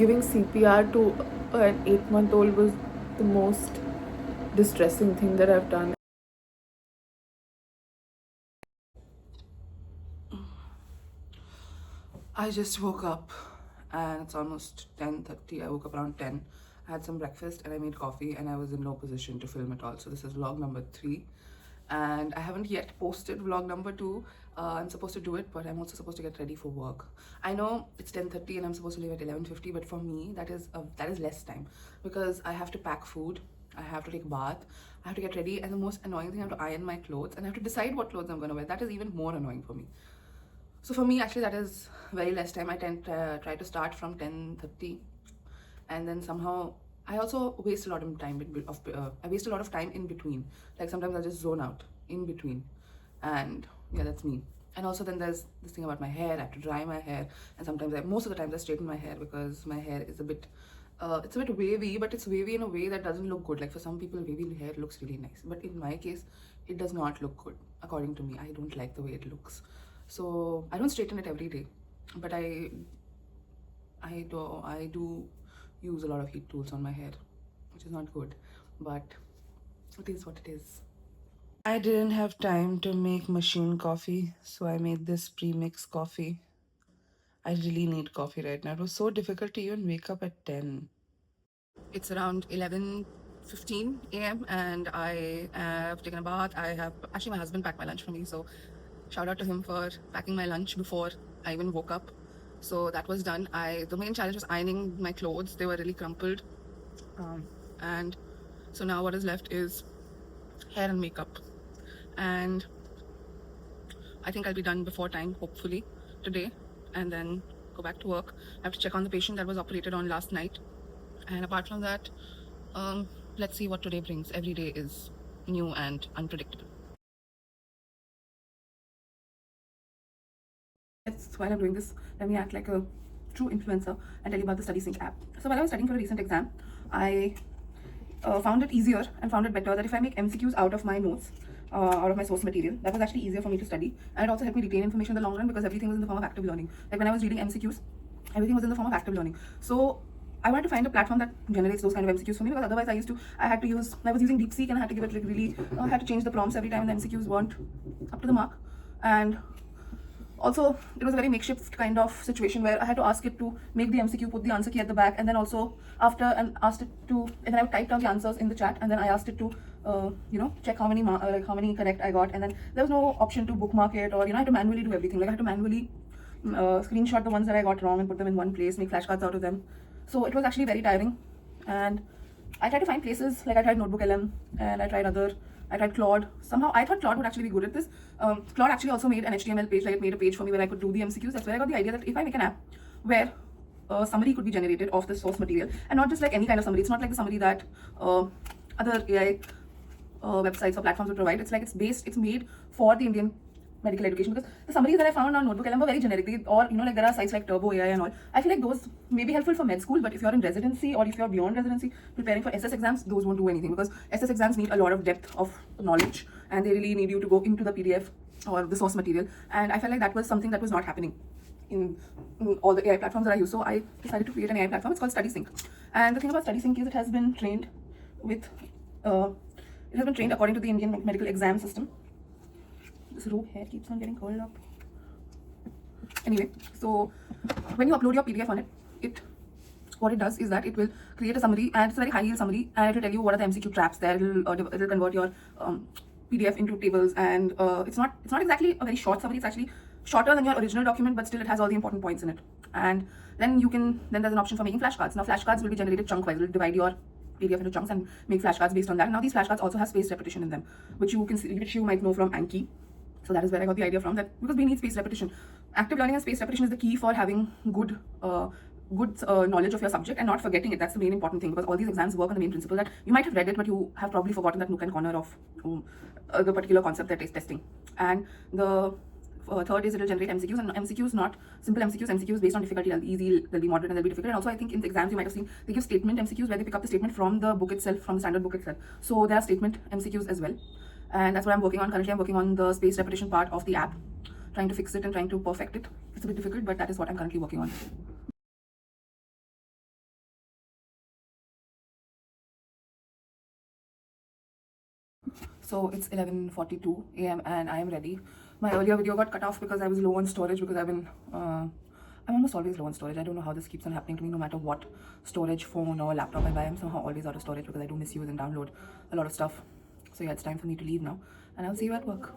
giving CPR to an 8-month-old was the most distressing thing that I've done. I just woke up and it's almost 10:30. I woke up around 10. I had some breakfast and I made coffee and I was in no position to film at all. So this is vlog number 3 and I haven't yet posted vlog number 2. I'm supposed to do it, but I'm also supposed to get ready for work. I know it's 10:30 and I'm supposed to leave at 11:50, but for me that is less time because I have to pack food, I have to take a bath, I have to get ready, and the most annoying thing, I have to iron my clothes and I have to decide what clothes I'm going to wear. That is even more annoying for me. So for me, actually, that is very less time. I try to start from 10:30, and then somehow I also waste a lot of time. I waste a lot of time in between. Like sometimes I just zone out in between, and yeah, that's me. And also then there's this thing about my hair. I have to dry my hair, and sometimes most of the times I straighten my hair because my hair is a bit. It's a bit wavy, but it's wavy in a way that doesn't look good. Like for some people, wavy hair looks really nice, but in my case, it does not look good. According to me, I don't like the way it looks. So I don't straighten it every day, but I do use a lot of heat tools on my hair, which is not good, but it is what it is. I didn't have time to make machine coffee, so I made this pre-mix coffee. I really need coffee right now. It was so difficult to even wake up at 10. It's around 11:15 a.m. and I have taken a bath. I have actually, my husband packed my lunch for me, so shout out to him for packing my lunch before I even woke up. So that was done. The main challenge was ironing my clothes. They were really crumpled, and so now what is left is hair and makeup, and I think I'll be done before time, hopefully today, and then go back to work. I have to check on the patient that was operated on last night, and apart from that, let's see what today brings. Every day is new and unpredictable. While I'm doing this, let me act like a true influencer and tell you about the StudySync app. So while I was studying for a recent exam, I found it easier and found it better that if I make MCQs out of my notes, out of my source material, that was actually easier for me to study, and it also helped me retain information in the long run because everything was in the form of active learning. Like when I was reading MCQs, everything was in the form of active learning. So I wanted to find a platform that generates those kind of MCQs for me, because otherwise I was using DeepSeek and I had to give it like really, I had to change the prompts every time the MCQs weren't up to the mark. And also, it was a very makeshift kind of situation where I had to ask it to make the MCQ, put the answer key at the back, and then also and then I would type down the answers in the chat, and then I asked it to, check how many correct I got, and then there was no option to bookmark it, or I had to manually do everything. Like I had to manually screenshot the ones that I got wrong and put them in one place, make flashcards out of them. So it was actually very tiring, and I tried to find places, like I tried Notebook LM, and I tried Claude. Somehow I thought Claude would actually be good at this. Claude actually also made an HTML page, like it made a page for me where I could do the MCQs. That's where I got the idea that if I make an app where a summary could be generated of the source material, and not just like any kind of summary. It's not like the summary that other AI websites or platforms would provide. It's made for the Indian medical education, because the summaries that I found on Notebook LM were very generic. There are sites like Turbo AI and all. I feel like those may be helpful for med school, but if you're in residency or if you're beyond residency preparing for SS exams, those won't do anything, because SS exams need a lot of depth of knowledge and they really need you to go into the PDF or the source material. And I felt like that was something that was not happening in all the AI platforms that I use. So I decided to create an AI platform. It's called StudySync. And the thing about StudySync is it has been trained according to the Indian medical exam system. This rogue hair keeps on getting curled up. Anyway, so when you upload your PDF on it, what it does is that it will create a summary, and it's a very high yield summary, and it will tell you what are the MCQ traps there. It'll convert your PDF into tables, and it's not exactly a very short summary. It's actually shorter than your original document, but still it has all the important points in it. And then there's an option for making flashcards. Now flashcards will be generated chunk wise. It will divide your PDF into chunks and make flashcards based on that. Now these flashcards also have spaced repetition in them, which you might know from Anki. So that is where I got the idea from, that because we need spaced repetition. Active learning and spaced repetition is the key for having good knowledge of your subject and not forgetting it. That's the main important thing, because all these exams work on the main principle that you might have read it, but you have probably forgotten that nook and corner of the particular concept that is testing. And the third is it will generate MCQs, and MCQs not simple MCQs based on difficulty. They'll be easy, they'll be moderate, and they'll be difficult. And also I think in the exams you might have seen they give statement MCQs where they pick up the statement from the book itself, from the standard book itself. So there are statement MCQs as well. And that's what I'm working on. Currently I'm working on the spaced repetition part of the app, trying to fix it and trying to perfect it. It's a bit difficult, but that is what I'm currently working on. So it's 11:42 a.m. and I am ready. My earlier video got cut off because I was low on storage because I'm almost always low on storage. I don't know how this keeps on happening to me. No matter what storage, phone or laptop I buy, I'm somehow always out of storage because I do misuse and download a lot of stuff. So yeah, it's time for me to leave now, and I'll see you at work.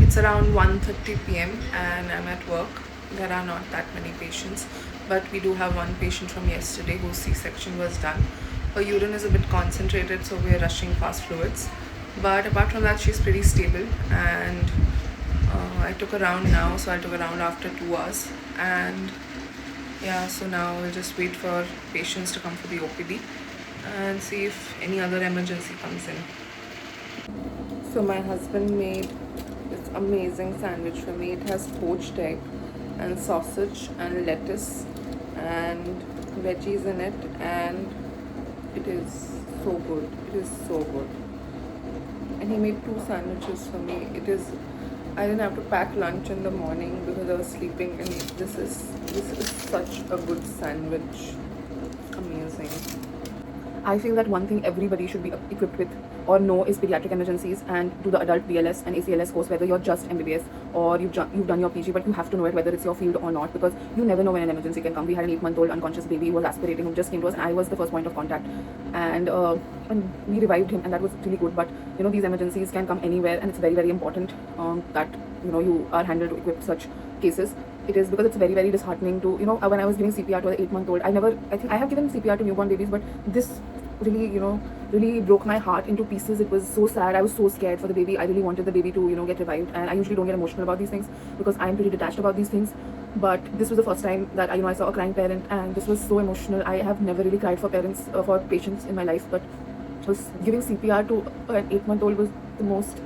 It's around 1:30 p.m. and I'm at work. There are not that many patients, but we do have one patient from yesterday whose C-section was done. Her urine is a bit concentrated, so we're rushing fast fluids. But apart from that, she's pretty stable, and I took her around now, so I took her around after 2 hours. And yeah, so now we'll just wait for patients to come for the OPD and see if any other emergency comes in. So my husband made this amazing sandwich for me. It has poached egg and sausage and lettuce and veggies in it, and it is so good. It is so good. And he made 2 sandwiches for me. I didn't have to pack lunch in the morning because I was sleeping, and this is such a good sandwich. Amazing. I feel that one thing everybody should be equipped with or know is pediatric emergencies, and do the adult BLS and ACLS course, whether you're just MBBS or you've done your PG, but you have to know it whether it's your field or not, because you never know when an emergency can come. We had an 8-month-old unconscious baby who was aspirating, who just came to us, and I was the first point of contact, and we revived him, and that was really good. But you know, these emergencies can come anywhere, and it's very, very important that you are handled to equip such cases. It is because it's very, very disheartening to, when I was giving CPR to an 8-month-old, I think I have given CPR to newborn babies, but this really broke my heart into pieces. It was so sad. I was so scared for the baby. I really wanted the baby to get revived, and I usually don't get emotional about these things because I'm pretty detached about these things. But this was the first time that I saw a crying parent, and this was so emotional. I have never really cried for patients in my life, but giving CPR to an 8-month-old was the most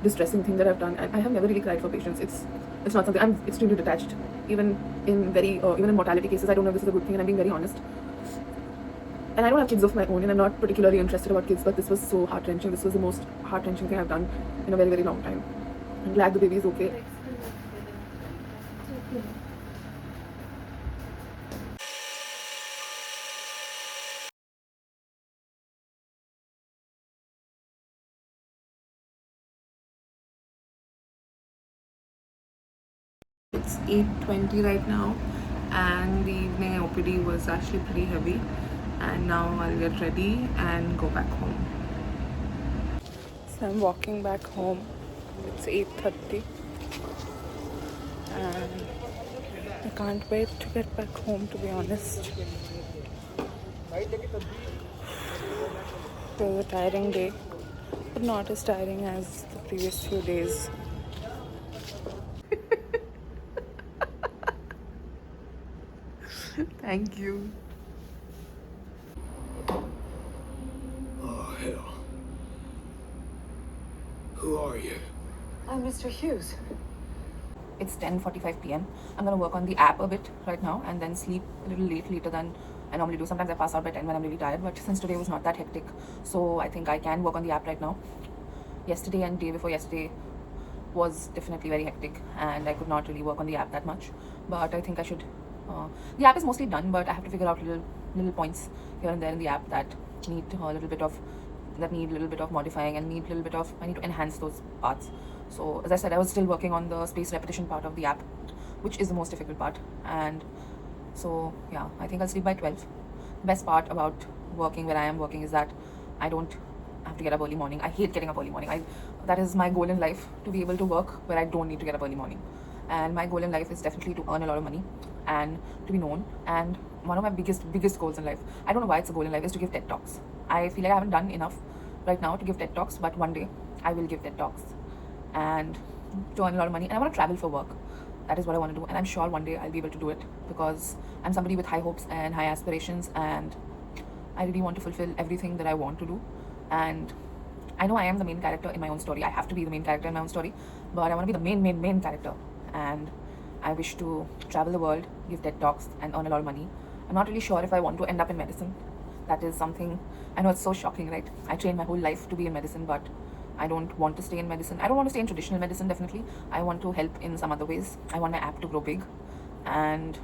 distressing thing that I've done, and I have never really cried for patients. It's not something. I'm extremely detached, even in mortality cases. I don't know if this is a good thing, and I'm being very honest. And I don't have kids of my own, and I'm not particularly interested about kids, but this was so heart-wrenching. This was the most heart-wrenching thing I've done in a very, very long time. I'm glad the baby is okay. It's 8:20 right now, and the evening OPD was actually pretty heavy, and now I'll get ready and go back home. So I'm walking back home. It's 8:30, and I can't wait to get back home, to be honest. It was a tiring day, but not as tiring as the previous few days. Thank you. Oh, hell. Who are you? I'm Mr. Hughes. It's 10:45 p.m. I'm gonna work on the app a bit right now and then sleep a little later than I normally do. Sometimes I pass out by 10 when I'm really tired, but since today was not that hectic, so I think I can work on the app right now. Yesterday and day before yesterday was definitely very hectic, and I could not really work on the app that much, but I think I should. The app is mostly done, but I have to figure out little points here and there in the app that need a little bit of modifying, and I need to enhance those parts. So as I said, I was still working on the space repetition part of the app, which is the most difficult part. And so yeah, I think I'll sleep by 12. The best part about working where I am working is that I don't have to get up early morning. I hate getting up early morning. That is my goal in life, to be able to work where I don't need to get up early morning. And my goal in life is definitely to earn a lot of money and to be known. And one of my biggest goals in life, I don't know why it's a goal in life, is to give TED Talks. I feel like I haven't done enough right now to give TED Talks, but one day I will give TED Talks and to earn a lot of money. And I want to travel for work. That is what I want to do, and I'm sure one day I'll be able to do it, because I'm somebody with high hopes and high aspirations, and I really want to fulfill everything that I want to do. And I know I am the main character in my own story. I have to be the main character in my own story, but I want to be the main character. And I wish to travel the world, give TED Talks, and earn a lot of money. I'm not really sure if I want to end up in medicine. That is something, I know it's so shocking, right? I trained my whole life to be in medicine, but I don't want to stay in medicine. I don't want to stay in traditional medicine, definitely. I want to help in some other ways. I want my app to grow big. And